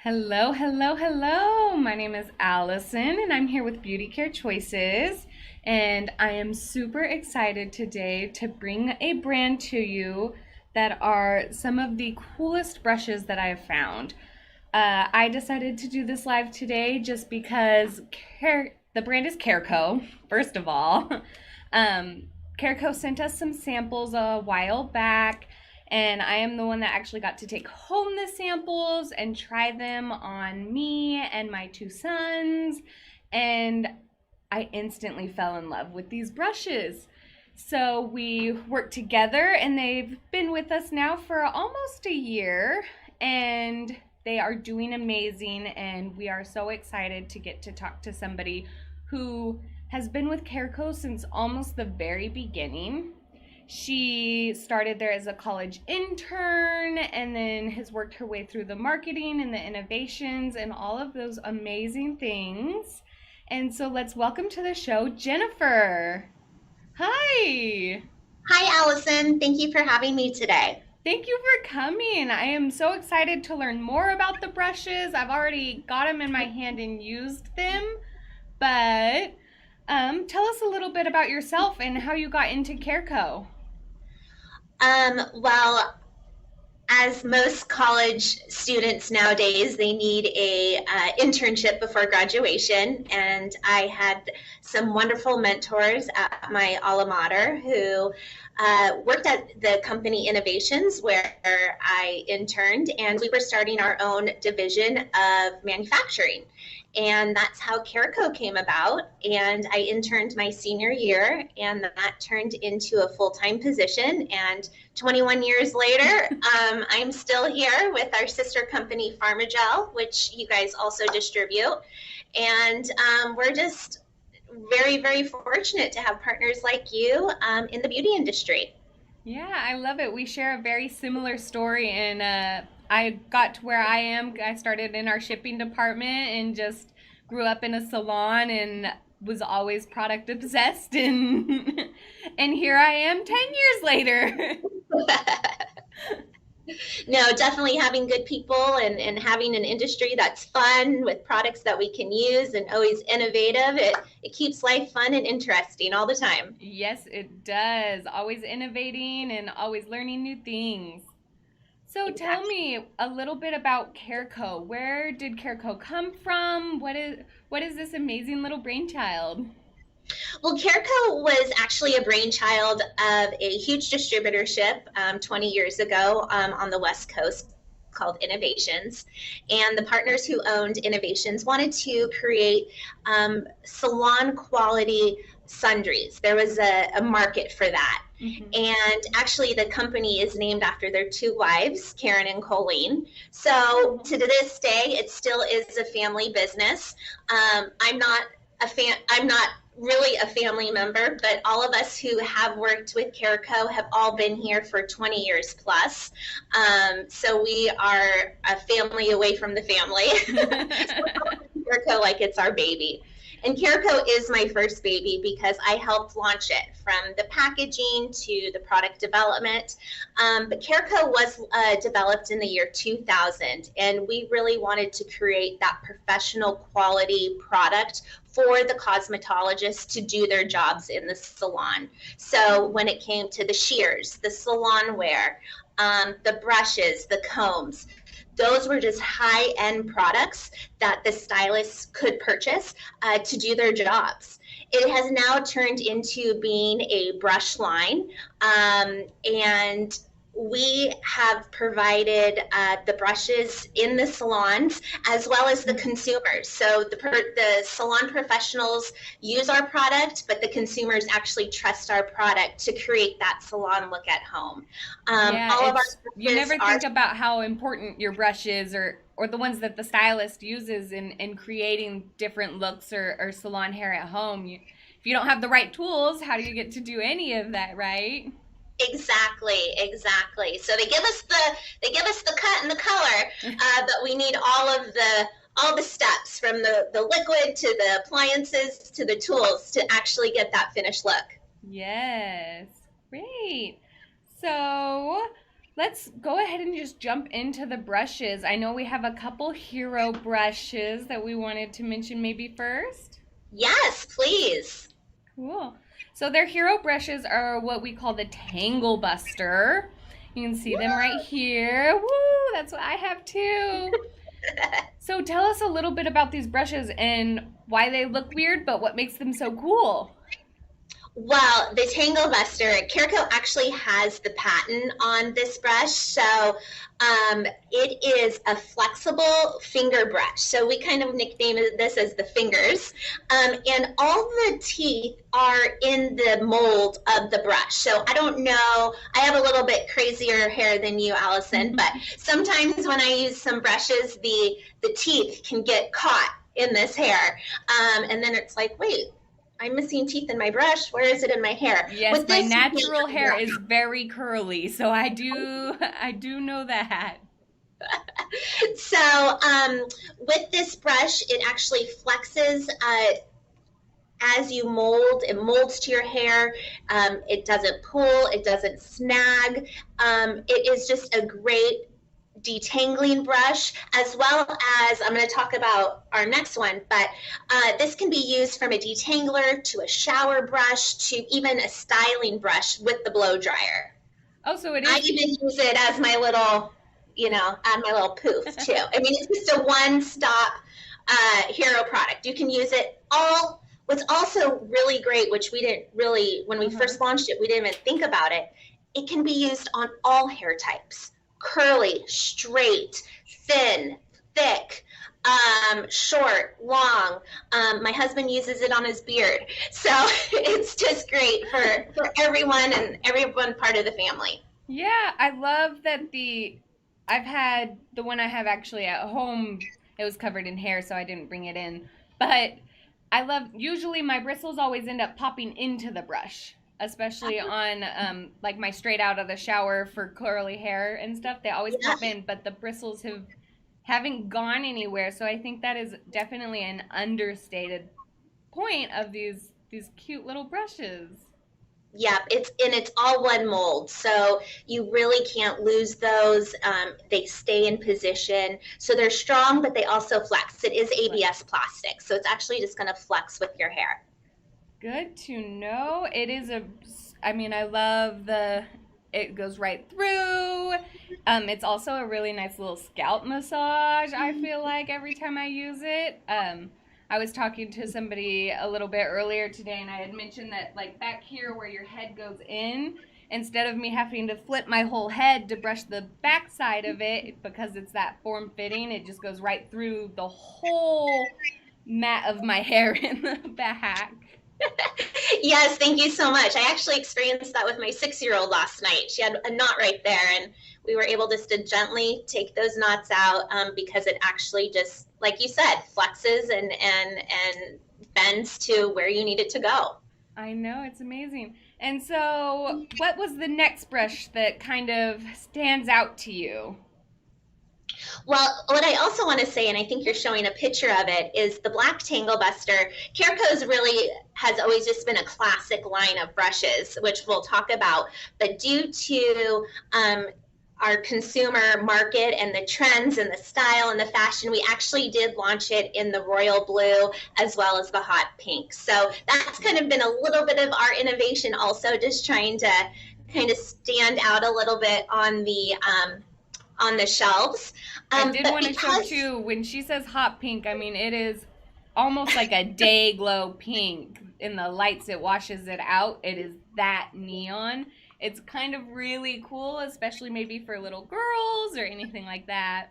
Hello, hello, hello. My name is Allison and I'm here with Beauty Care Choices. And I am super excited today to bring a brand to you that are some of the coolest brushes that I have found. I decided to do this live today just because the brand is KareCo, first of all. Um, KareCo sent us some samples a while back, and I am the one that actually got to take home the samples and try them on me and my two sons. And I instantly fell in love with these brushes. So we worked together, and they've been with us now for almost a year. And they are doing amazing, and we are so excited to get to talk to somebody who has been with KareCo since almost the very beginning. She started there as a college intern and then has worked her way through the marketing and the innovations and all of those amazing things. And so let's welcome to the show Jennifer. Hi. Hi, Allison. Thank you for having me today. Thank you for coming. I am so excited to learn more about the brushes. I've already got them in my hand and used them, but tell us a little bit about yourself and how you got into CareCo. Well, as most college students nowadays, they need a internship before graduation, and I had some wonderful mentors at my alma mater who worked at the company Innovations where I interned, and we were starting our own division of manufacturing. And that's how CareCo came about. And I interned my senior year, and that turned into a full-time position. And 21 years later, I'm still here with our sister company, Pharmagel, which you guys also distribute. And we're just very, very fortunate to have partners like you in the beauty industry. Yeah, I love it. We share a very similar story, and I got to where I am. I started in our shipping department and just grew up in a salon and was always product obsessed, and and here I am 10 years later. No, definitely having good people and having an industry that's fun with products that we can use and always innovative. It keeps life fun and interesting all the time. Yes, it does. Always innovating and always learning new things. So tell Exactly. me a little bit about CareCo. Where did CareCo come from? What is this amazing little brainchild? Well, CareCo was actually a brainchild of a huge distributorship 20 years ago on the West Coast called Innovations. And the partners who owned Innovations wanted to create salon quality sundries. There was a market for that. Mm-hmm. And actually, the company is named after their two wives, Karen and Colleen. So to this day, it still is a family business. I'm not really a family member, but all of us who have worked with CareCo have all been here for 20 years plus. So we are a family away from the family. CareCo like it's our baby. And CareCo is my first baby because I helped launch it from the packaging to the product development. But CareCo was developed in the year 2000, and we really wanted to create that professional quality product for the cosmetologists to do their jobs in the salon. So when it came to the shears, the salon wear, the brushes, the combs, those were just high-end products that the stylists could purchase to do their jobs. It has now turned into being a brush line, and we have provided the brushes in the salons as well as the consumers. So the salon professionals use our product, but the consumers actually trust our product to create that salon look at home. Yeah, All of our it's you brushes never are think about how important your brush is or the ones that the stylist uses in creating different looks or salon hair at home. If you don't have the right tools, how do you get to do any of that, right? exactly, exactly. So they give us the cut and the color, but we need all the steps from the liquid to the appliances to the tools to actually get that finished look. Yes. Great. So let's go ahead and just jump into the brushes. I know we have a couple hero brushes that we wanted to mention maybe first. Yes, please. Cool. So their hero brushes are what we call the Tangle Buster. You can see them right here. Woo, that's what I have too. So tell us a little bit about these brushes and why they look weird, but what makes them so cool. Well, the Tangle Buster, KareCo actually has the patent on this brush. So it is a flexible finger brush. So we kind of nickname this as the fingers. And all the teeth are in the mold of the brush. So I don't know, I have a little bit crazier hair than you, Allison, but sometimes when I use some brushes, the teeth can get caught in this hair. And then it's like, wait, I'm missing teeth in my brush. Where is it in my hair? Yes, my natural hair is very curly, so I do know that. So with this brush, it actually flexes as you mold. It molds to your hair. It doesn't pull. It doesn't snag. It is just a great detangling brush, as well as I'm going to talk about our next one, but this can be used from a detangler to a shower brush to even a styling brush with the blow dryer. Oh, so it is. I even use it as my little, add my little poof too. I mean, it's just a one-stop hero product. You can use it all. What's also really great, which we didn't really, when we first launched it, we didn't even think about it. It can be used on all hair types. Curly, straight, thin, thick, short, long. My husband uses it on his beard. So it's just great for everyone and everyone part of the family. Yeah, I love that I've had the one I have actually at home. It was covered in hair, so I didn't bring it in. But I love, usually my bristles always end up popping into the brush, especially on like my straight out of the shower for curly hair and stuff. They always pop in, but the bristles haven't gone anywhere. So I think that is definitely an understated point of these cute little brushes. Yeah, it's all one mold, so you really can't lose those. They stay in position, so they're strong, but they also flex. It is ABS plastic, so it's actually just going to flex with your hair. Good to know. It is I mean, I love it goes right through. It's also a really nice little scalp massage, I feel like, every time I use it. I was talking to somebody a little bit earlier today, and I had mentioned that, like, back here where your head goes in, instead of me having to flip my whole head to brush the back side of it, because it's that form fitting, it just goes right through the whole mat of my hair in the back. Yes, thank you so much. I actually experienced that with my 6-year-old last night. She had a knot right there, and we were able just to gently take those knots out because it actually just, like you said, flexes and bends to where you need it to go. I know, it's amazing. And so, what was the next brush that kind of stands out to you? Well, what I also want to say, and I think you're showing a picture of it, is the Black Tangle Buster. KareCo's really has always just been a classic line of brushes, which we'll talk about. But due to our consumer market and the trends and the style and the fashion, we actually did launch it in the royal blue as well as the hot pink. So that's kind of been a little bit of our innovation also, just trying to kind of stand out a little bit on the shelves. I did want to show too, when she says hot pink, I mean, it is almost like a day glow pink. In the lights, it washes it out. It is that neon. It's kind of really cool, especially maybe for little girls or anything like that.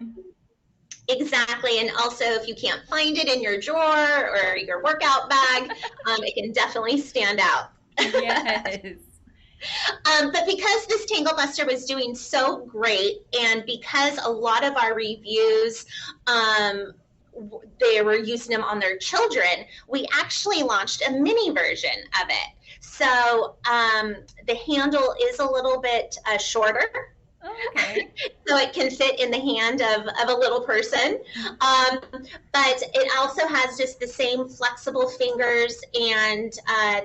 Exactly, and also if you can't find it in your drawer or your workout bag, it can definitely stand out. Yes. But because this Tangle Buster was doing so great, and because a lot of our reviews, they were using them on their children, we actually launched a mini version of it. So the handle is a little bit shorter. Oh, okay. So it can fit in the hand of a little person. But it also has just the same flexible fingers and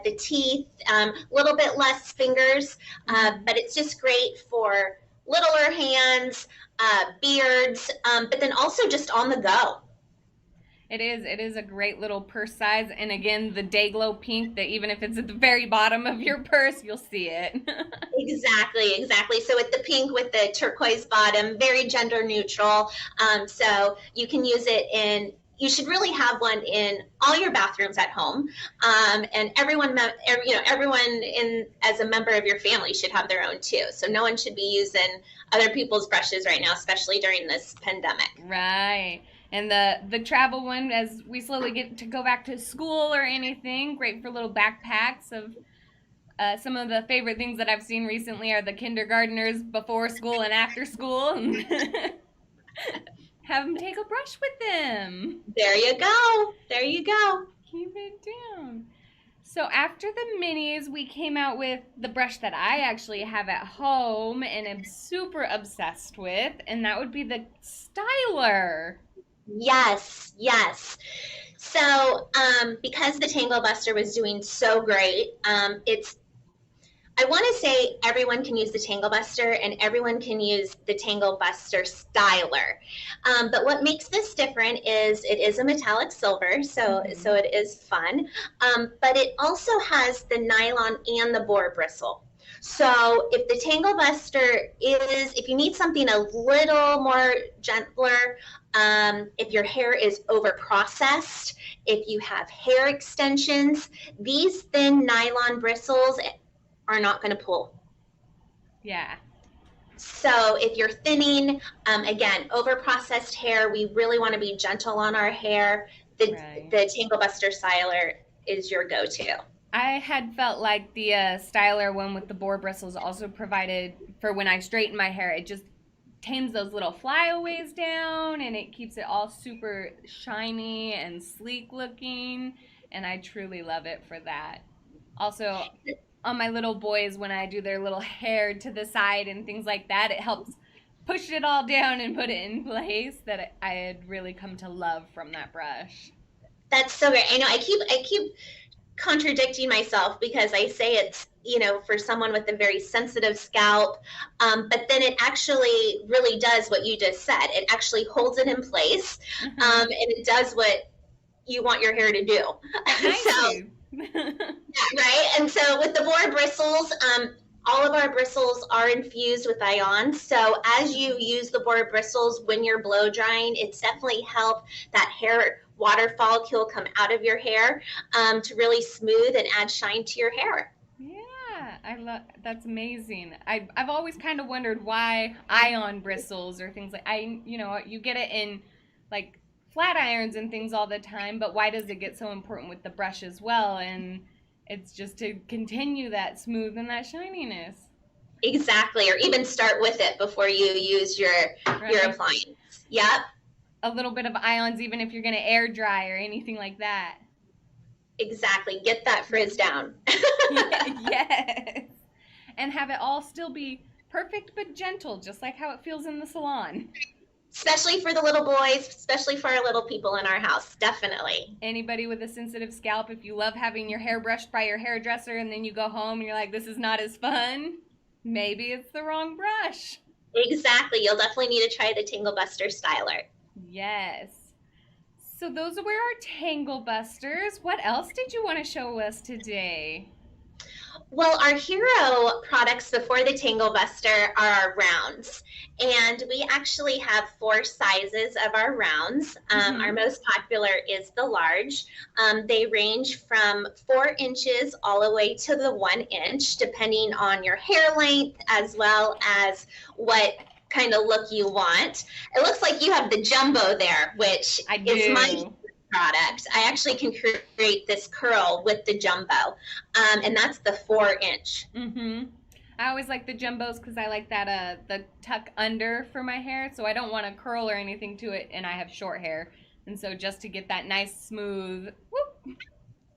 the teeth, a little bit less fingers, but it's just great for littler hands, beards, but then also just on the go. It is. It is a great little purse size. And again, the day glow pink that even if it's at the very bottom of your purse, you'll see it. Exactly, exactly. So with the pink with the turquoise bottom, very gender neutral. So you can use it in, you should really have one in all your bathrooms at home. And everyone, everyone in as a member of your family should have their own too. So no one should be using other people's brushes right now, especially during this pandemic. Right. And the travel one, as we slowly get to go back to school or anything, great for little backpacks of some of the favorite things that I've seen recently are the kindergartners before school and after school. And have them take a brush with them. There you go. There you go. Keep it down. So after the minis, we came out with the brush that I actually have at home and am super obsessed with, and that would be the Styler. Yes, yes. So because the Tangle Buster was doing so great, I want to say everyone can use the Tangle Buster and everyone can use the Tangle Buster Styler. But what makes this different is it is a metallic silver, so it is fun. But it also has the nylon and the boar bristle. So if the Tangle Buster if you need something a little more gentler, if your hair is over processed, if you have hair extensions, these thin nylon bristles are not going to pull. Yeah. So if you're thinning, again, over processed hair, we really want to be gentle on our hair. The Tangle Buster Styler is your go-to. I had felt like the Styler one with the boar bristles also provided for when I straighten my hair. It just tames those little flyaways down and it keeps it all super shiny and sleek looking. And I truly love it for that. Also, on my little boys, when I do their little hair to the side and things like that, it helps push it all down and put it in place that I had really come to love from that brush. That's so great. I know I keep contradicting myself because I say it's, for someone with a very sensitive scalp, but then it actually really does what you just said. It actually holds it in place, and it does what you want your hair to do. So, right? And so with the boar bristles, all of our bristles are infused with ions. So as you use the boar bristles when you're blow drying, it's definitely helped that hair water follicle come out of your hair to really smooth and add shine to your hair. Yeah, that's amazing. I've always kind of wondered why ion bristles or things like you get it in like flat irons and things all the time, but why does it get so important with the brush as well? And it's just to continue that smooth and that shininess. Exactly, or even start with it before you use your appliance. Yep. A little bit of ions, even if you're going to air dry or anything like that. Exactly. Get that frizz down. Yes. And have it all still be perfect but gentle, just like how it feels in the salon. Especially for the little boys, especially for our little people in our house, definitely. Anybody with a sensitive scalp, if you love having your hair brushed by your hairdresser and then you go home and you're like, this is not as fun, maybe it's the wrong brush. Exactly. You'll definitely need to try the Tangle Buster Styler. Yes. So those were our Tangle Busters. What else did you want to show us today? Well, our hero products before the Tangle Buster are our rounds. And we actually have 4 sizes of our rounds. Our most popular is the large. They range from 4 inches all the way to the 1 inch, depending on your hair length as well as what kind of look you want. It looks like you have the jumbo there, which is my product. I actually can create this curl with the jumbo, and that's the 4 inch. I always like the jumbos because I like that the tuck under for my hair, so I don't want to curl or anything to it, and I have short hair, and so just to get that nice smooth whoop.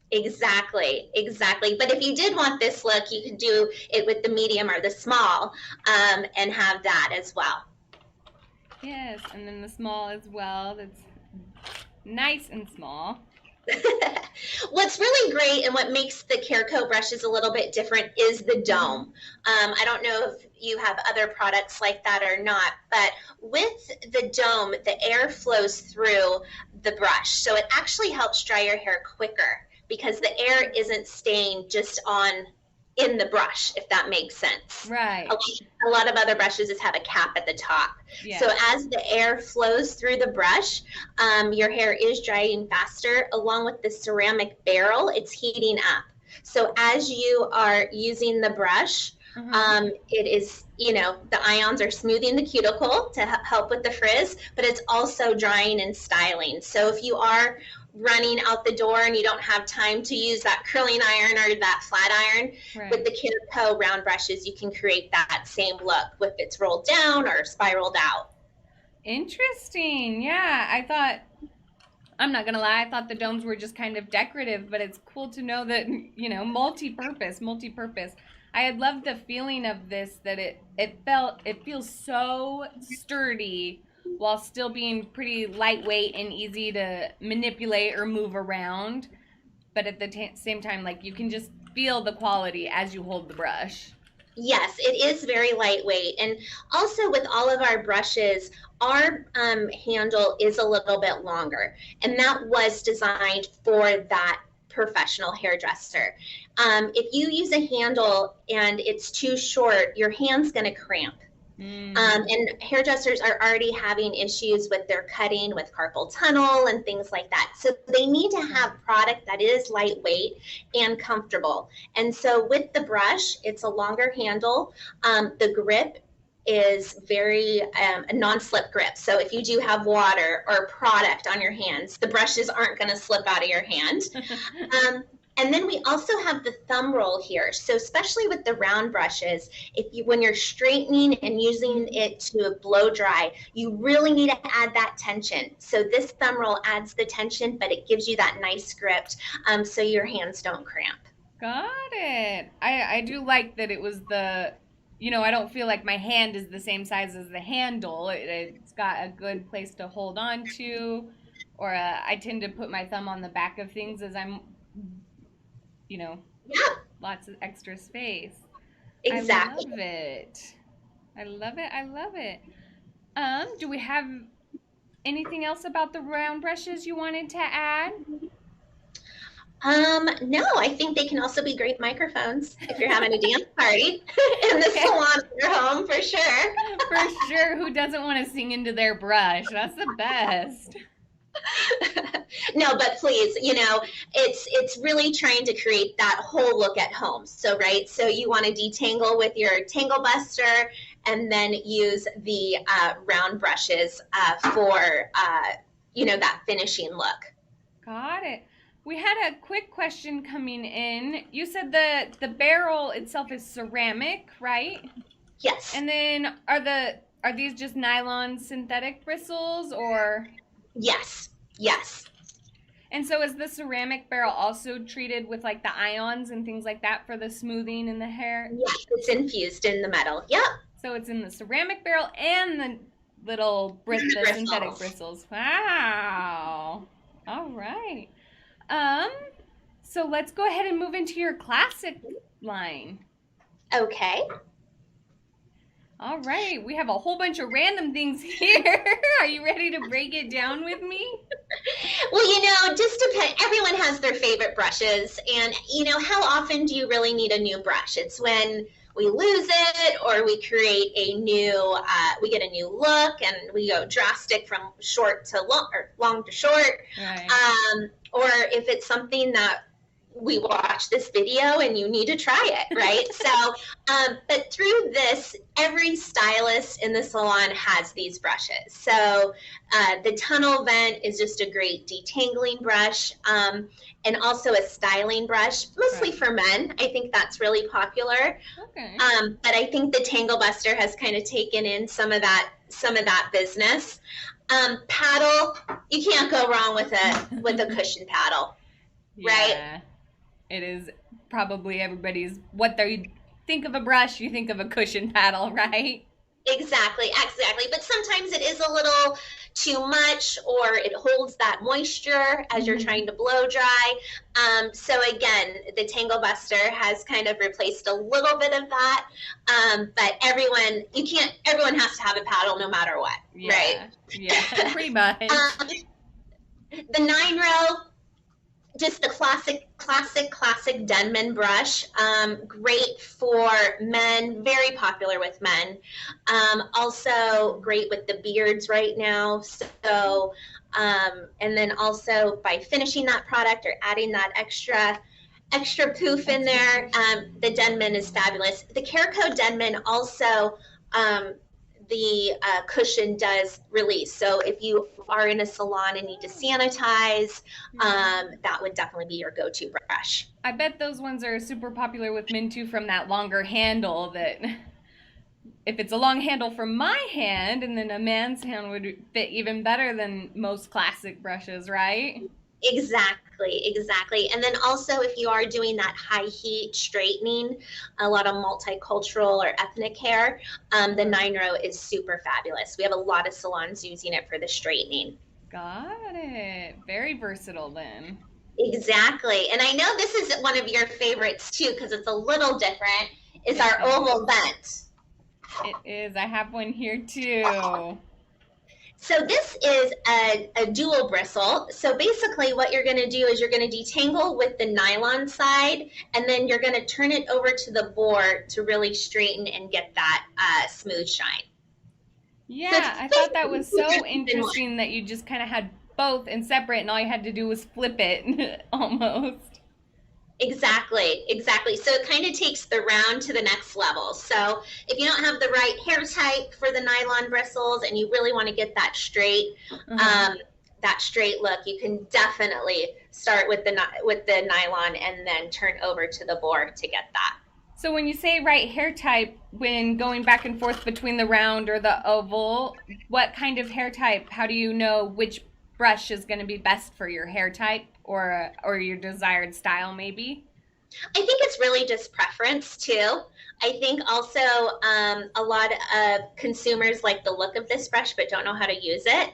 Exactly. But if you did want this look, you could do it with the medium or the small, and have that as well. Yes, and then the small as well. That's nice and small. What's really great and what makes the KareCo brushes a little bit different is the dome. I don't know if you have other products like that or not, but with the dome, the air flows through the brush. So it actually helps dry your hair quicker because the air isn't staying just on in the brush, if that makes sense. Right. A lot of other brushes just have a cap at the top. Yeah. So as the air flows through the brush, your hair is drying faster. Along with the ceramic barrel, it's heating up. So as you are using the brush, it is, the ions are smoothing the cuticle to help with the frizz, but it's also drying and styling. So if you are running out the door and you don't have time to use that curling iron or that flat iron, Right. with the KareCo round brushes, you can create that same look if it's rolled down or spiraled out. Interesting. Yeah, I'm not gonna lie, I thought the domes were just kind of decorative, but it's cool to know that, multi-purpose. I had loved the feeling of this, that it feels so sturdy while still being pretty lightweight and easy to manipulate or move around. But at the same time, like, you can just feel the quality as you hold the brush. Yes, it is very lightweight. And also with all of our brushes, our handle is a little bit longer. And that was designed for that professional hairdresser. If you use a handle and it's too short, your hand's going to cramp. And hairdressers are already having issues with their cutting with carpal tunnel and things like that. So they need to have product that is lightweight and comfortable. And so with the brush, it's a longer handle. The grip is very a non-slip grip. So if you do have water or product on your hands, the brushes aren't going to slip out of your hand. And then we also have the thumb roll here. So especially with the round brushes, when you're straightening and using it to blow dry, you really need to add that tension. So this thumb roll adds the tension, but it gives you that nice grip, so your hands don't cramp. Got it. I do like that it was I don't feel like my hand is the same size as the handle. It's got a good place to hold on to, or I tend to put my thumb on the back of things as I'm lots of extra space. Exactly. I love it. Do we have anything else about the round brushes you wanted to add? No, I think they can also be great microphones if you're having a dance party in the salon of your home, for sure. For sure. Who doesn't want to sing into their brush? That's the best. No, but please, it's really trying to create that whole look at home. So you want to detangle with your Tangle Buster and then use the round brushes for that finishing look. Got it. We had a quick question coming in. You said the barrel itself is ceramic, right? Yes. And then are these just nylon synthetic bristles, or? Yes. And so is the ceramic barrel also treated with like the ions and things like that for the smoothing in the hair? Yes, it's infused in the metal. Yep. So it's in the ceramic barrel and the little the synthetic bristles. Wow. All right. So let's go ahead and move into your classic line. Okay. All right, we have a whole bunch of random things here. Are you ready to break it down with me? Well, just depend. Everyone has their favorite brushes, and how often do you really need a new brush? It's when we lose it, or we create we get a new look, and we go drastic from short to long, or long to short. Right. Or if it's something that we watch this video and you need to try it, right? So, but through this, every stylist in the salon has these brushes. So the tunnel vent is just a great detangling brush, and also a styling brush, mostly for men. I think that's really popular. Okay. But I think the Tangle Buster has kind of taken in some of that business. Paddle, you can't go wrong with a cushion paddle, right? Yeah. It is probably everybody's, what they think of a brush, you think of a cushion paddle, right? Exactly. But sometimes it is a little too much, or it holds that moisture as you're Hmm. trying to blow dry. So again, the Tangle Buster has kind of replaced a little bit of that. But everyone has to have a paddle no matter what, right? Yeah, yeah, pretty much. um, the 9 row, just the classic Denman brush. Great for men, very popular with men. Also great with the beards right now. So, and then also by finishing that product or adding that extra poof in there, the Denman is fabulous. The KareCo Denman also, the cushion does release. So if you are in a salon and need to sanitize, that would definitely be your go-to brush. I bet those ones are super popular with men too from that longer handle that if it's a long handle from my hand and then a man's hand would fit even better than most classic brushes, right? Exactly. And then also, if you are doing that high heat straightening, a lot of multicultural or ethnic hair, the 9 row is super fabulous. We have a lot of salons using it for the straightening. Got it. Very versatile then. Exactly. And I know this is one of your favorites too, because it's a little different, is It our is. oval vent. It is. I have one here too. So this is a dual bristle. So basically what you're going to do is you're going to detangle with the nylon side, and then you're going to turn it over to the board to really straighten and get that smooth shine. So it's Yeah, I thought that basically was two so bristles in one. interesting that you just kind of had both and separate, and all you had to do was flip it almost. Exactly. So it kind of takes the round to the next level. So if you don't have the right hair type for the nylon bristles and you really want to get Uh-huh. that straight look, you can definitely start with the nylon and then turn over to the board to get that. So when you say right hair type, when going back and forth between the round or the oval, what kind of hair type? How do you know which brush is going to be best for your hair type or your desired style maybe? I think it's really just preference too. I think also a lot of consumers like the look of this brush but don't know how to use it.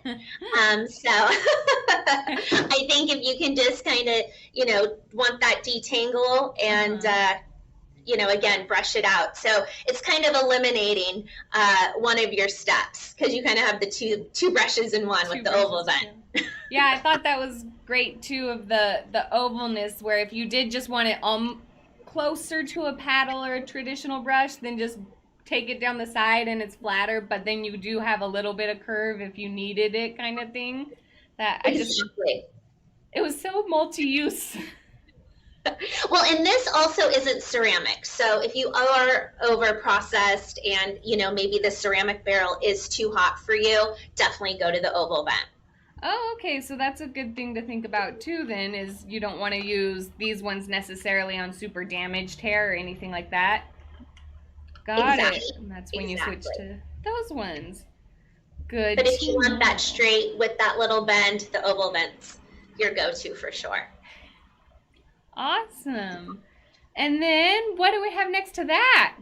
So I think if you can just kind of, want that detangle and, Uh-huh. again, brush it out. So it's kind of eliminating one of your steps because you kind of have the two brushes in one with Two the oval brushes. vent. Yeah. Yeah, I thought that was great too of the ovalness where if you did just want it closer to a paddle or a traditional brush, then just take it down the side and it's flatter, but then you do have a little bit of curve if you needed it kind of thing. That I just Exactly. it was so multi-use. Well, and this also isn't ceramic. So if you are over processed and, maybe the ceramic barrel is too hot for you, definitely go to the oval vent. Oh, okay, so that's a good thing to think about too then is you don't want to use these ones necessarily on super damaged hair or anything like that. Got it. Exactly. And that's when you switch Exactly. to those ones. Good But if you to want that know. straight with that little bend, the oval vent's your go-to for sure. Awesome. And then what do we have next to that?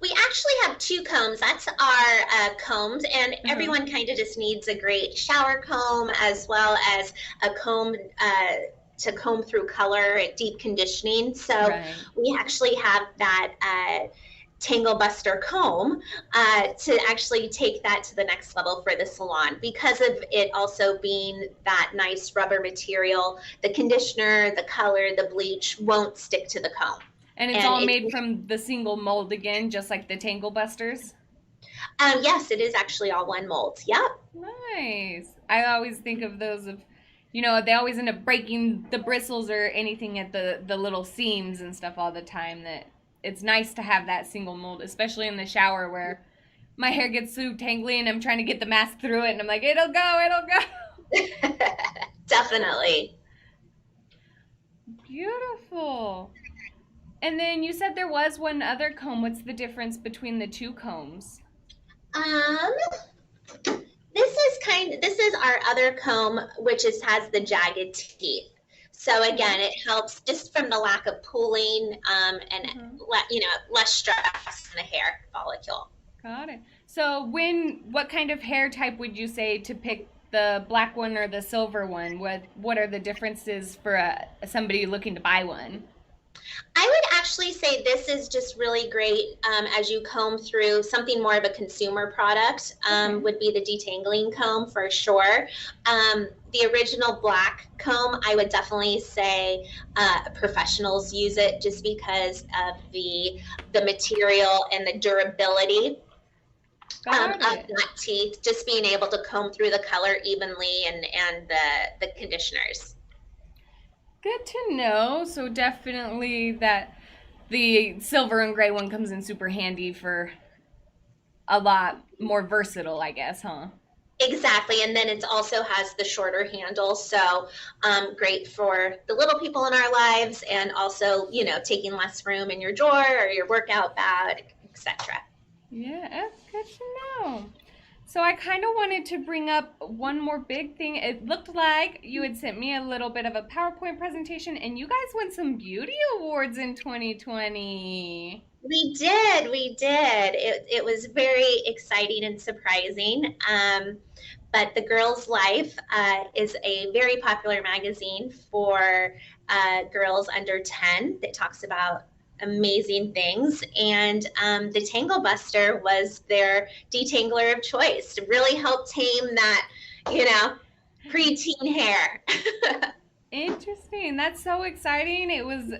We actually have two combs. That's our combs, and Uh-huh. everyone kind of just needs a great shower comb as well as a comb to comb through color, deep conditioning. So Right. we actually have that Tangle Buster comb to actually take that to the next level for the salon because of it also being that nice rubber material. The conditioner, the color, the bleach won't stick to the comb. And it's And all it made from the single mold again, just like the Tangle Busters. Yes, it is actually all one mold. Yep. Nice. I always think of those of, they always end up breaking the bristles or anything at the little seams and stuff all the time. That it's nice to have that single mold, especially in the shower where my hair gets so tangly and I'm trying to get the mask through it, and I'm like, it'll go, it'll go. Definitely. Beautiful. And then you said there was one other comb. What's the difference between the two combs? Um, this is our other comb, which has the jagged teeth. So Okay. again, it helps just from the lack of pooling and Uh-huh. less stress in the hair follicle. Got it. So what kind of hair type would you say to pick the black one or the silver one? What are the differences for somebody looking to buy one? I would actually say this is just really great as you comb through something more of a consumer product Okay. would be the detangling comb for sure. The original black comb, I would definitely say professionals use it just because of the material and the durability of Got it. that teeth, just being able to comb through the color evenly and the conditioners. Good to know. So definitely that the silver and gray one comes in super handy for a lot more versatile, I guess, huh? Exactly, and then it also has the shorter handle, so great for the little people in our lives, and also taking less room in your drawer or your workout bag, etc. Yeah, that's good to know. So I kind of wanted to bring up one more big thing. It looked like you had sent me a little bit of a PowerPoint presentation, and you guys won some beauty awards in 2020. We did. It was very exciting and surprising. But The Girl's Life is a very popular magazine for girls under 10 that talks about amazing things. And the Tangle Buster was their detangler of choice to really help tame that, you know, preteen hair. Interesting. That's so exciting. It was,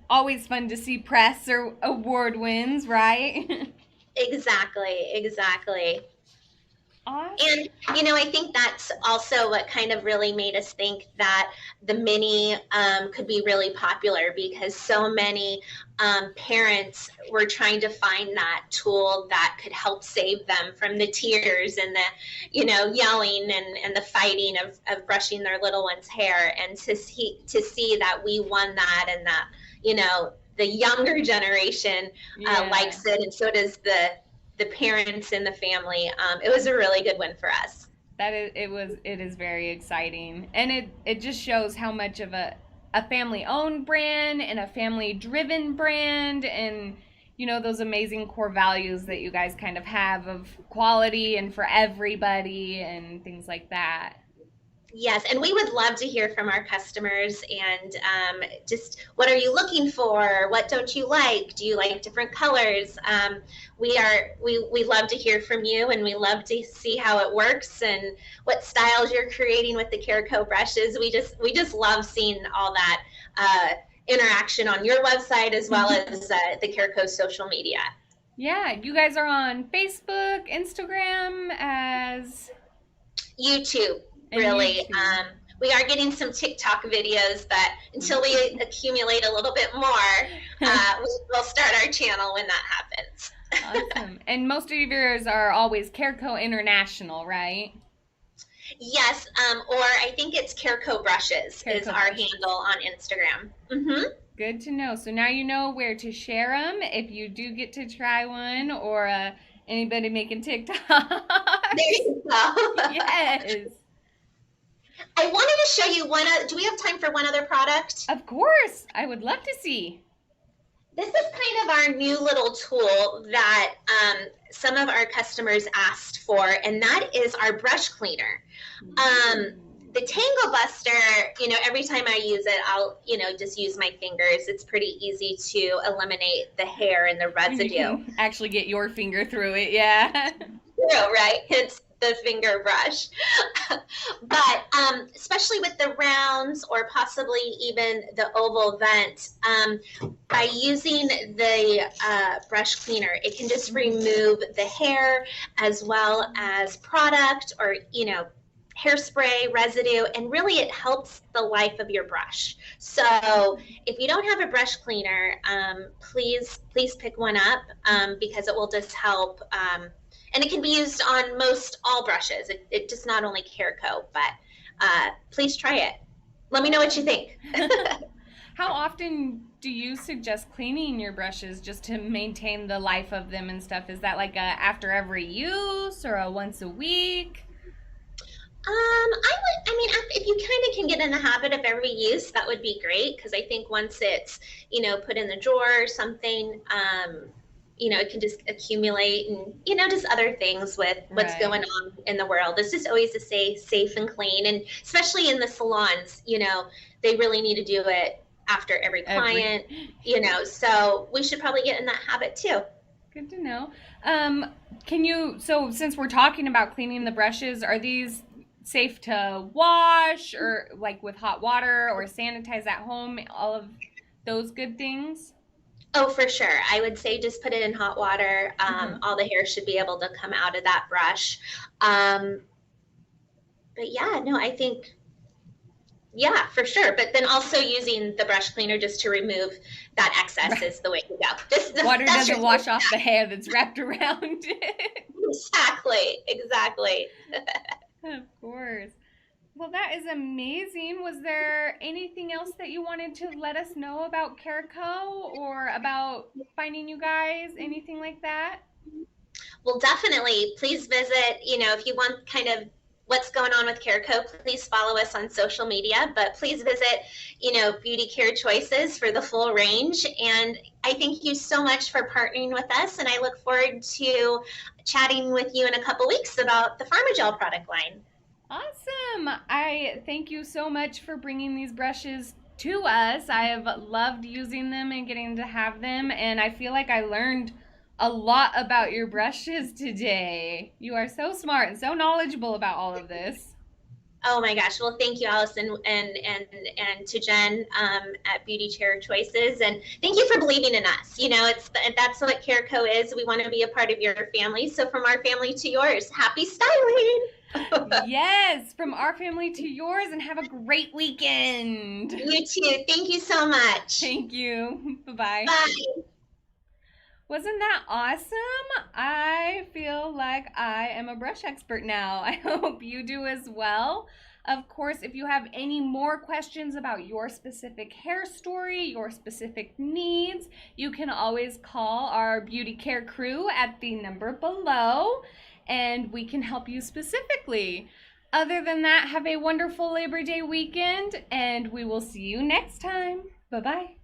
always fun to see press or award wins, right? Exactly, exactly. Awesome. And, I think that's also what kind of really made us think that the mini could be really popular because so many parents were trying to find that tool that could help save them from the tears and the, yelling and the fighting of brushing their little one's hair. And to see that we won that and that, the younger generation Yeah. likes it, and so does the parents and the family. It was a really good win for us. It is very exciting. And it just shows how much of a family owned brand and a family driven brand and those amazing core values that you guys kind of have of quality and for everybody and things like that. Yes, and we would love to hear from our customers and just what are you looking for? What don't you like? Do you like different colors? We love to hear from you, and we love to see how it works and what styles you're creating with the KareCo brushes. We just love seeing all that interaction on your website as well as the KareCo social media. Yeah, you guys are on Facebook, Instagram as YouTube, and really. YouTube. We are getting some TikTok videos, but until we accumulate a little bit more, we'll start our channel when that happens. Awesome. And most of yours are always CareCo International, right? Yes, or I think it's KareCo Brushes is CareCo our brushes. handle on Instagram. Good to know. So now you know where to share them if you do get to try one or anybody making There TikToks. you go. Yes. I wanted to show you one. Do we have time for one other product? Of course. I would love to see. This is kind of our new little tool that some of our customers asked for, and that is our brush cleaner. Um, the Tangle Buster, every time I use it, I'll, just use my fingers. It's pretty easy to eliminate the hair and the You residue. can actually get your finger through it. Yeah. Right? It's the finger brush. But especially with the rounds or possibly even the oval vent, by using the brush cleaner, it can just remove the hair as well as product or, hairspray residue, and really it helps the life of your brush. So if you don't have a brush cleaner, please pick one up because it will just help, and it can be used on most all brushes. It just not only CareCo, but please try it. Let me know what you think. How often do you suggest cleaning your brushes just to maintain the life of them and stuff? Is that like a after every use or a once a week? If you kind of can get in the habit of every use, that would be great because I think once it's, put in the drawer or something, it can just accumulate and, just other things with what's going Right. on in the world. It's just always to stay safe and clean. And especially in the salons, they really need to do it after every Every client, so we should probably get in that habit too. Good to know. Um, so since we're talking about cleaning the brushes, are these safe to wash or like with hot water or sanitize at home? All of those good things? Oh, for sure. I would say just put it in hot water. Hmm. All the hair should be able to come out of that brush. Um, but yeah, no, I think, yeah, for sure. But then also using the brush cleaner just to remove that excess Right. is the way to go. Water That's your doesn't wash off the hair that's wrapped around it. exactly. Of course. Well, that is amazing. Was there anything else that you wanted to let us know about KareCo or about finding you guys? Anything like that? Well, definitely. Please visit, if you want kind of what's going on with CareCo, please follow us on social media. But please visit, Beauty Care Choices for the full range. And I thank you so much for partnering with us. And I look forward to chatting with you in a couple weeks about the Pharmagel product line. Awesome. I thank you so much for bringing these brushes to us. I have loved using them and getting to have them, and I feel like I learned a lot about your brushes today. You are so smart and so knowledgeable about all of this. Oh my gosh! Well, thank you, Allison, and to Jen at Beauty Chair Choices, and thank you for believing in us. That's what CareCo is. We want to be a part of your family. So from our family to yours, happy styling. Yes, from our family to yours, and have a great weekend. You too. Thank you so much. Thank you. Bye bye. Bye. Wasn't that awesome? I feel like I am a brush expert now. I hope you do as well. Of course, if you have any more questions about your specific hair story, your specific needs, you can always call our beauty care crew at the number below and we can help you specifically. Other than that, have a wonderful Labor Day weekend and we will see you next time. Bye bye.